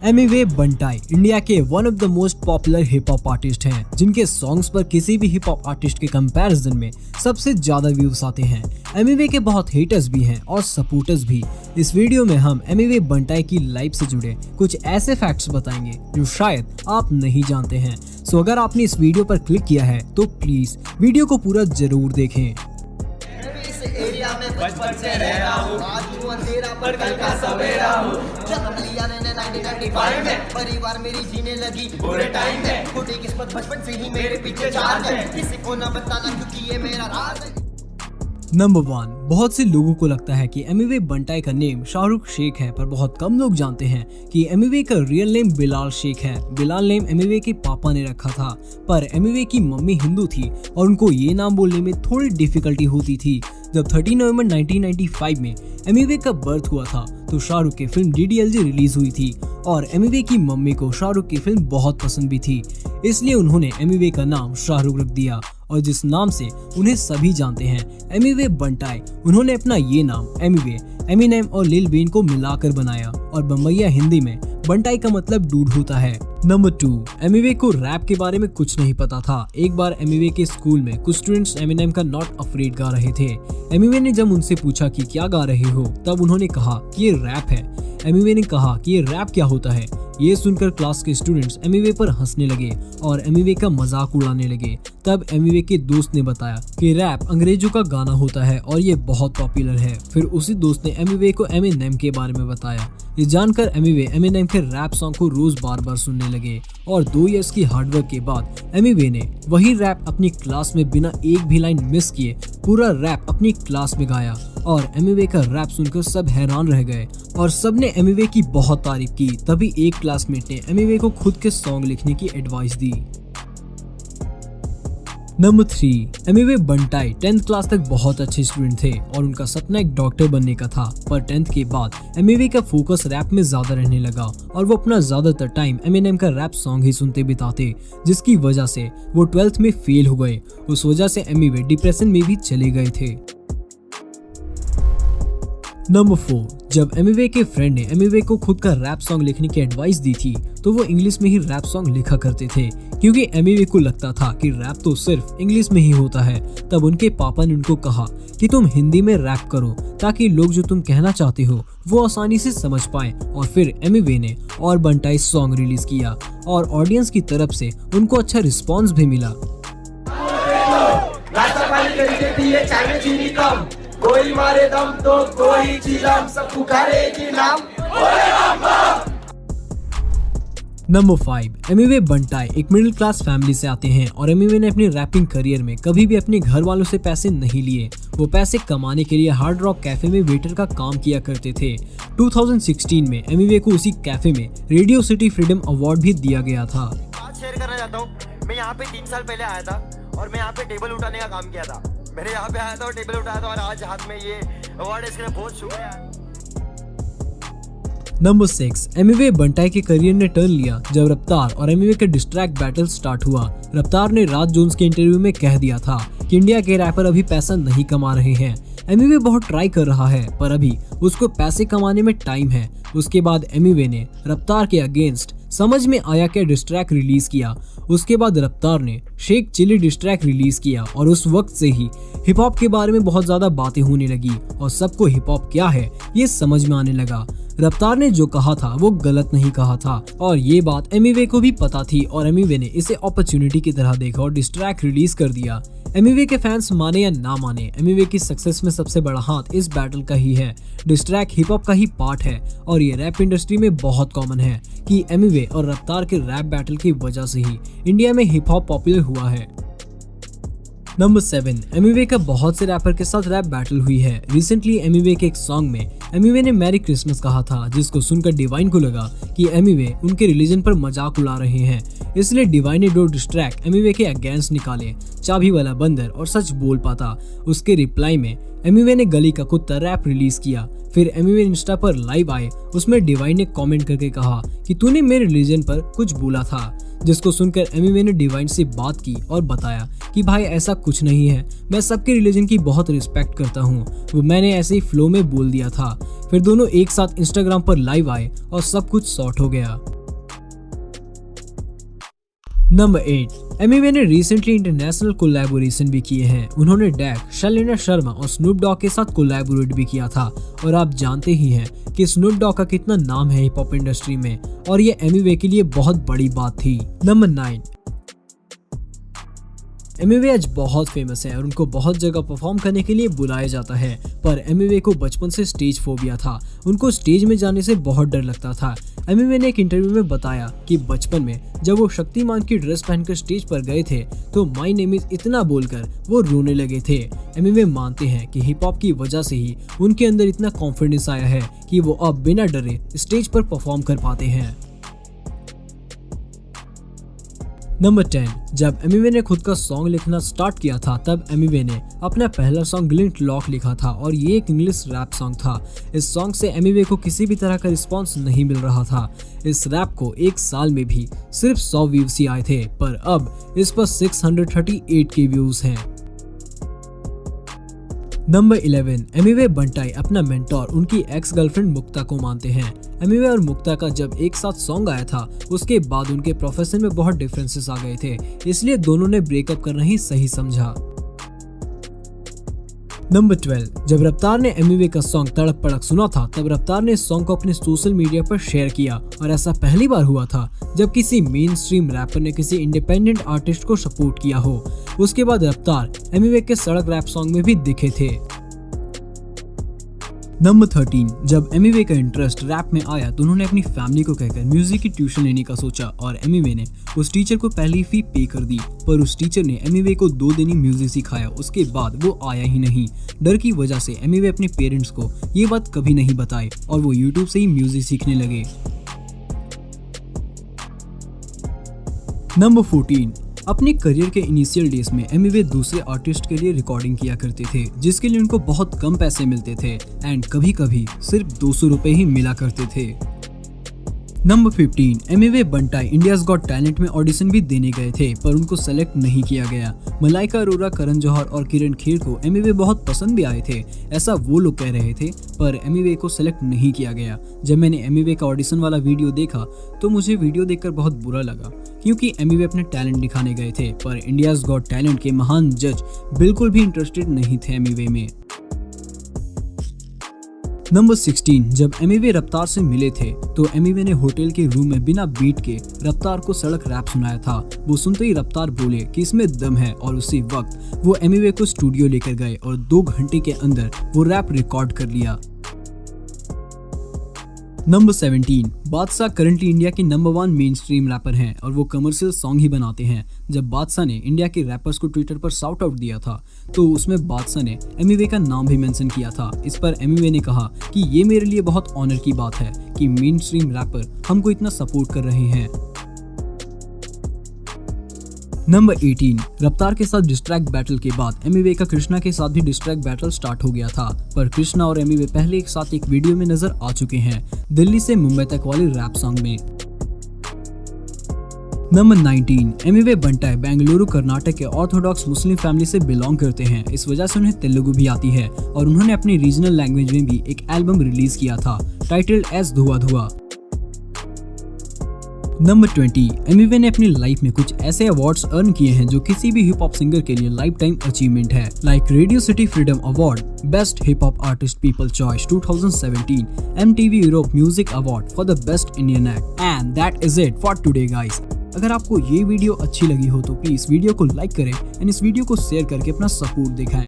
एमिवे बंटाई India के one of the most popular hip hop artist हैं, जिनके सॉन्ग्स पर किसी भी हिप हॉप आर्टिस्ट के कंपैरिजन में सबसे ज्यादा व्यूज आते हैं। एमिवे के बहुत हेटर्स भी हैं और सपोर्टर्स भी। इस वीडियो में हम एमिवे बंटाई की लाइफ से जुड़े कुछ ऐसे फैक्ट्स बताएंगे जो शायद आप नहीं जानते हैं। सो अगर आपने इस वीडियो पर क्लिक किया है तो प्लीज वीडियो को पूरा जरूर देखें। एरिया में बचपन से रह रहा हूँ, आज हूँ अंधेरा पर कल का सवेरा हूँ। जन्म लिया मैंने 1995 में, परिवार मेरी जीने लगी बुरे टाइम में। खुदी किस्मत बचपन से ही मेरे पीछे चार्ज है, किसी को ना बताना क्योंकि ये मेरा राज है। नंबर 1, बहुत से लोगों को लगता है कि एमिवे बंटाई का नेम शाहरुख शेख है, पर बहुत कम लोग जानते हैं कि एमिवे का रियल नेम बिलाल शेख है। बिलाल नेम एमिवे के पापा ने रखा था, पर एमिवे की मम्मी हिंदू थी और उनको ये नाम बोलने में थोड़ी डिफिकल्टी होती थी। जब 30 नवंबर 1995 में एमिवे का बर्थ हुआ था तो शाहरुख की फिल्म DDLJ रिलीज हुई थी और एमिवे की मम्मी को शाहरुख की फिल्म बहुत पसंद भी थी, इसलिए उन्होंने एमिवे का नाम शाहरुख रख दिया और जिस नाम से उन्हें सभी जानते हैं, एमिवे बंटाई। उन्होंने अपना ये नाम एमिवे, एमिनेम और लिल वेन को मिलाकर बनाया और बम्बईया हिंदी में बंटाई का मतलब डूड होता है। नंबर 2, एमिवे को रैप के बारे में कुछ नहीं पता था। एक बार एमिवे के स्कूल में कुछ स्टूडेंट्स एमिनेम का नॉट अफ्रेड गा रहे थे। एमिवे ने जब उनसे पूछा कि क्या गा रहे हो, तब उन्होंने कहा कि ये रैप है। एमिवे ने कहा कि ये रैप क्या होता है। ये सुनकर क्लास के स्टूडेंट्स एमिवे पर हंसने लगे और एमिवे का मजाक उड़ाने लगे। तब एमिवे के दोस्त ने बताया कि रैप अंग्रेजों का गाना होता है और ये बहुत पॉपुलर है। फिर उसी दोस्त ने एमिवे को एमिनेम के बारे में बताया। ये जानकर एमिवे एमिनेम के रैप सॉन्ग को रोज बार बार सुनने लगे और 2 इयर्स की हार्डवर्क के बाद एमिवे ने वही रैप अपनी क्लास में बिना एक भी लाइन मिस किए पूरा रैप अपनी क्लास में गाया और एमिवे का रैप सुनकर सब हैरान रह गए और सबने एमिवे की बहुत तारीफ की। तभी एक क्लासमेट ने एमिवे को खुद के सॉन्ग लिखने की एडवाइस दी। नंबर 3, एमिवे बंटाई 10th क्लास तक बहुत अच्छे स्टूडेंट थे और उनका सपना एक डॉक्टर बनने का था, पर 10th के बाद एमिवे का फोकस रैप में ज्यादा रहने लगा और वो अपना ज्यादातर टाइम एमिनेम का रैप सॉन्ग ही सुनते बिताते, जिसकी वजह से वो 12th में फेल हो गए। उस वजह से एमिवे डिप्रेशन में भी चले गए थे। नंबर 4, जब एमिवे के फ्रेंड ने एमिवे को खुद का रैप सॉन्ग लिखने की एडवाइस दी थी तो वो इंग्लिश में ही रैप सॉन्ग लिखा करते थे, क्योंकि एमिवे को लगता था कि रैप तो सिर्फ इंग्लिश में ही होता है। तब उनके पापा ने उनको कहा कि तुम हिंदी में रैप करो ताकि लोग जो तुम कहना चाहते हो वो आसानी से समझ पाए। और फिर एमिवे ने और बंटाई सॉन्ग रिलीज किया और ऑडियंस की तरफ से उनको अच्छा रिस्पॉन्स भी मिला। कोई मारे दम तो कोई चिलम, सब पुकारे की नाम। नंबर 5, एमिवे बंटाई एक मिडिल क्लास फैमिली से आते हैं और एमिवे ने अपने रैपिंग करियर में कभी भी अपने घर वालों से पैसे नहीं लिए। वो पैसे कमाने के लिए हार्ड रॉक कैफे में वेटर का काम किया करते थे। 2016 में एमिवे को उसी कैफे में रेडियो सिटी फ्रीडम अवार्ड भी दिया गया था। बात शेयर करना चाहता हूँ, मैं यहाँ पे 3 साल पहले आया था और मैं यहाँ पे टेबल उठाने का काम किया था। मैंने यहाँ पे आया था और टेबल उठाया था और आज हाथ में ये अवार्ड है, इसके लिए बहुत शुक्रिया। नंबर 6, एमिवे बंटाई के करियर ने टर्न लिया जब रफ्तार और एमिवे का डिस्ट्रैक्ट बैटल स्टार्ट हुआ। रफ्तार ने राज जोन्स के इंटरव्यू में कह दिया था कि इंडिया के रैपर अभी पैसा नहीं कमा रहे हैं। एमिवे बहुत ट्राई कर रहा है पर अभी उसको पैसे कमाने में टाइम है। उसके बाद एमिवे ने रफ्तार के अगेंस्ट समझ में आया क्या डिस्ट्रैक्ट रिलीज किया। उसके बाद रफ्तार ने शेख चिली डिस्ट्रैक्ट रिलीज किया और उस वक्त से ही हिप हॉप के बारे में बहुत ज्यादा बातें होने लगी और सबको हिप हॉप क्या है ये समझ में आने लगा। रफ्तार ने जो कहा था वो गलत नहीं कहा था और ये बात एमिवे को भी पता थी और एमिवे ने इसे अपॉर्चुनिटी की तरह देखा और डिस्ट्रैक्ट रिलीज कर दिया। एमिवे के फैंस माने या ना माने, एमिवे की सक्सेस में सबसे बड़ा हाथ इस बैटल का ही है। डिस्ट्रैक्ट हिप हॉप का ही पार्ट है और ये रैप इंडस्ट्री में बहुत कॉमन है कि एमिवे और रफ्तार के रैप बैटल की वजह से ही इंडिया में हिप हॉप पॉपुलर हुआ है। नंबर 7, एमिवे का बहुत से रैपर के साथ रैप बैटल हुई है। रिसेंटली एमिवे के एक सॉन्ग में एमिवे ने मैरी क्रिसमस कहा था, जिसको सुनकर डिवाइन को लगा कि एमिवे उनके रिलीजन पर मजाक उड़ा रहे हैं, इसलिए डिवाइन ने 2 डिस्ट्रैक्ट एमिवे के अगेंस्ट निकाले, चाबी वाला बंदर और सच बोल पाता। उसके रिप्लाई में एमिवे ने गली का कुत्ता रैप रिलीज किया। फिर एमिवे इंस्टा पर लाइव आए, उसमें डिवाइन ने कमेंट करके कहा कि तूने मेरे रिलीजन पर कुछ बोला था, जिसको सुनकर एमिवे ने डिवाइन से बात की और बताया कि भाई ऐसा कुछ नहीं है, मैं सबके रिलीजन की बहुत रिस्पेक्ट करता हूँ, वो मैंने ऐसे ही फ्लो में बोल दिया था। फिर दोनों एक साथ इंस्टाग्राम पर लाइव आए और सब कुछ सॉर्ट हो गया। नंबर 8, एमिवे ने रिसेंटली इंटरनेशनल कोलैबोरेशन भी किए हैं। उन्होंने डैक, शैलेंद्र शर्मा और स्नूप डॉग के साथ कोलैबोरेट भी किया था। और आप जानते ही हैं कि स्नूप डॉग का कितना नाम है हिप हॉप इंडस्ट्री में, और ये एमिवे के लिए बहुत बड़ी बात थी। नंबर 9, एमिवे आज बहुत फेमस है और उनको बहुत जगह परफॉर्म करने के लिए बुलाया जाता है, पर एमिवे को बचपन से स्टेज फोबिया था। उनको स्टेज में जाने से बहुत डर लगता था। एमिवे ने एक इंटरव्यू में बताया कि बचपन में जब वो शक्तिमान की ड्रेस पहनकर स्टेज पर गए थे तो माय नेम इज इतना बोलकर वो रोने लगे थे। एमिवे मानते हैं कि हिप हॉप की वजह से ही उनके अंदर इतना कॉन्फिडेंस आया है कि वो अब बिना डरे स्टेज पर परफॉर्म कर पाते हैं। नंबर 10, जब एमिवे ने खुद का सॉन्ग लिखना स्टार्ट किया था तब एमिवे ने अपना पहला सॉन्ग ग्लिंट लॉक लिखा था और ये एक इंग्लिश रैप सॉन्ग था। इस सॉन्ग से एमिवे को किसी भी तरह का रिस्पांस नहीं मिल रहा था। इस रैप को एक साल में भी सिर्फ 100 व्यूज ही आए थे, पर अब इस पर 638 के व्यूज हैं। नंबर 11, एमिवे बंटाई अपना मेंटोर उनकी एक्स गर्लफ्रेंड मुक्ता को मानते हैं। एमिवे और मुक्ता का जब एक साथ सॉन्ग आया था उसके बाद उनके प्रोफेशन में बहुत डिफरेंसेस आ गए थे, इसलिए दोनों ने ब्रेकअप करना ही सही समझा। नंबर 12, जब रफ्तार ने एमिवे का सॉन्ग तड़क पड़क सुना था तब रफ्तार ने इस सॉन्ग को अपने सोशल मीडिया पर शेयर किया, और ऐसा पहली बार हुआ था जब किसी मेन स्ट्रीम रैपर ने किसी इंडिपेंडेंट आर्टिस्ट को सपोर्ट किया हो। उसके बाद रफ्तार एमिवे के सड़क रैप सॉन्ग में भी दिखे थे। नंबर 13, जब एमिवे का इंटरेस्ट रैप में आया तो उन्होंने अपनी फैमिली को कहकर म्यूजिक की ट्यूशन लेने का सोचा, और एमिवे ने उस टीचर को पहली फी पे कर दी, पर उस टीचर ने एमिवे को 2 दिन ही म्यूजिक सिखाया। उसके बाद वो आया ही नहीं। डर की वजह से एमिवे अपने पेरेंट्स को ये बात कभी नहीं बताई और वो यूट्यूब से ही म्यूजिक सीखने लगे। नंबर 14, अपने करियर के इनिशियल डेज में एमिवे दूसरे आर्टिस्ट के लिए रिकॉर्डिंग किया करते थे, जिसके लिए उनको बहुत कम पैसे मिलते थे एंड कभी कभी सिर्फ 200 रुपए ही मिला करते थे। नंबर 15, एमिवे बंटाई इंडियाज गॉट टैलेंट में ऑडिशन भी देने गए थे, पर उनको सेलेक्ट नहीं किया गया। मलाइका अरोरा, करण जौहर और किरण खेर को एमिवे बहुत पसंद भी आए थे, ऐसा वो लोग कह रहे थे, पर एमिवे को सेलेक्ट नहीं किया गया। जब मैंने एमिवे का ऑडिशन वाला वीडियो देखा तो मुझे वीडियो देखकर बहुत बुरा लगा, क्योंकि एमिवे अपने टैलेंट दिखाने गए थे, पर इंडियाज गॉट टैलेंट के महान जज बिल्कुल भी इंटरेस्टेड नहीं थे एमिवे में। नंबर 16, जब एमिवे रफ्तार से मिले थे तो एमिवे ने होटल के रूम में बिना बीट के रफ्तार को सड़क रैप सुनाया था। वो सुनते ही रफ्तार बोले कि इसमें दम है, और उसी वक्त वो एमिवे को स्टूडियो लेकर गए और 2 घंटे के अंदर वो रैप रिकॉर्ड कर लिया। नंबर 17, बादशाह करंटली इंडिया के नंबर 1 मेन स्ट्रीम रैपर हैं और वो कमर्शियल सॉन्ग ही बनाते हैं। जब बादशाह ने इंडिया के रैपर्स को ट्विटर पर शाउट आउट दिया था तो उसमें बादशाह ने एमिवे का नाम भी मेंशन किया था। इस पर एमिवे ने कहा कि ये मेरे लिए बहुत ऑनर की बात है कि मेन स्ट्रीम रैपर हमको इतना सपोर्ट कर रहे हैं। नंबर 18, रफ्तार के साथ डिस्ट्रैक्ट बैटल के बाद एमिवे का कृष्णा के साथ भी डिस्ट्रैक्ट बैटल स्टार्ट हो गया था, पर कृष्णा और एमिवे पहले एक साथ एक वीडियो में नजर आ चुके हैं, दिल्ली से मुंबई तक वाले रैप सॉन्ग में। नंबर 19, एमिवे बंटाई बेंगलुरु कर्नाटक के ऑर्थोडॉक्स मुस्लिम फैमिली से बिलोंग करते हैं। इस वजह से उन्हें तेलुगु भी आती है और उन्होंने अपनी रीजनल लैंग्वेज में भी एक एल्बम रिलीज किया था टाइटल्ड एज धुआ धुआ। नंबर 20, एमिवे ने अपनी लाइफ में कुछ ऐसे अवार्ड्स अर्न किए हैं जो किसी भी हिप हॉप सिंगर के लिए लाइफ टाइम अचीवमेंट है, like radio city freedom award, best hip hop artist people choice 2017, MTV Europe music award for the best Indian act. And that is it for today guys. अगर आपको ये video अच्छी लगी हो तो please video को like करें and इस वीडियो को शेयर करके अपना सपोर्ट दिखाएं।